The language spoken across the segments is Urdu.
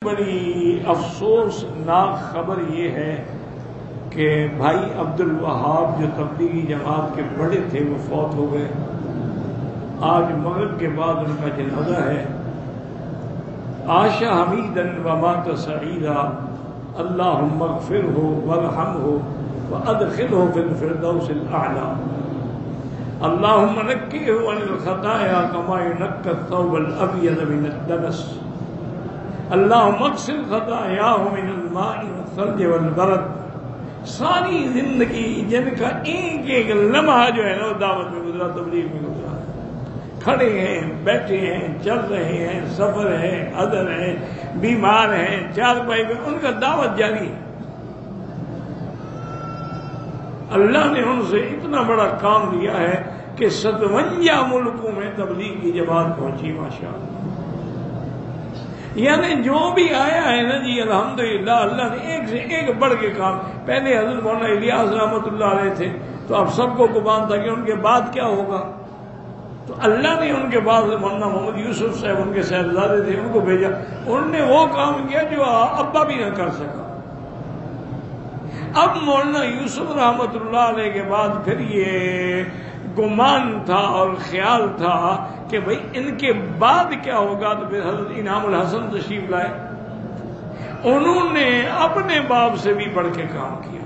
بڑی افسوسناک خبر یہ ہے کہ بھائی عبد الوہاب جو تبلیغی جماعت کے بڑے تھے وہ فوت ہو گئے. آج مغرب کے بعد ان کا جنازہ ہے. عاش حمیدا ومات سعیدا اللہم اغفرہ وارحمہ وادخلہ فی الفردوس الاعلی. اللہم نکہ عن الخطایا کما ینکی الثوب الابیض من الدنس. اللہم اغسل خطایاہ من الماء والثلج والبرد. ساری زندگی جن کا ایک ایک لمحہ جو ہے نا وہ دعوت میں گزرا، تبلیغ میں گزرا. کھڑے ہیں، بیٹھے ہیں، چل رہے ہیں، سفر ہے، ادر ہے، بیمار ہیں، چارپائی میں، ان کا دعوت جاری ہے. اللہ نے ان سے اتنا بڑا کام لیا ہے کہ 57 ملکوں میں تبلیغ کی جماعت پہنچی ماشاءاللہ. یعنی جو بھی آیا ہے نا جی الحمدللہ اللہ نے ایک سے ایک بڑھ کے کام. پہلے حضرت مولانا الیاس رحمۃ اللہ علیہ تھے تو اب سب کو گمان تھا کہ ان کے بعد کیا ہوگا، تو اللہ نے ان کے بعد مولانا محمد یوسف صاحب ان کے صاحبزادے تھے، ان کو بھیجا. انہوں نے وہ کام کیا جو ابا بھی نہ کر سکا. اب مولانا یوسف رحمۃ اللہ علیہ کے بعد پھر یہ گمان تھا اور خیال تھا کہ بھئی ان کے بعد کیا ہوگا، تو پھر حضرت انعام الحسن تشریف لائے. انہوں نے اپنے باپ سے بھی بڑھ کے کام کیا.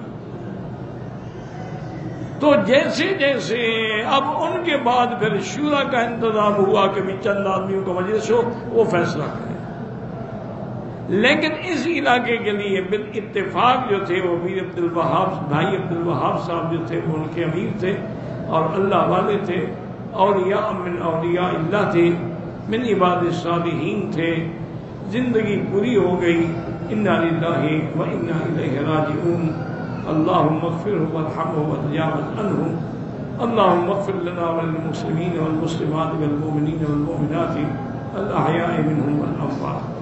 تو جیسے جیسے اب ان کے بعد پھر شورا کا انتظام ہوا کہ بھی چند آدمیوں کا مجلس ہو، وہ فیصلہ کرے. لیکن اس علاقے کے لیے بالاتفاق جو تھے وہ میر عبد الوہاب، بھائی عبد الوہاب صاحب جو تھے وہ ان کے امیر تھے اور اللہ والے تھے، اولیاء من اولیاء اللہ تھے، من عباد الصالحین تھے. زندگی پوری ہو گئی. انا للہ و انا الیہ راجعون. اللہم اغفرہ وارحمہ وتجاوز عنہ. اللہم اغفر لنا وللمسلمین والمسلمات والمؤمنین والمؤمنات الاحیاء منہم والاموات.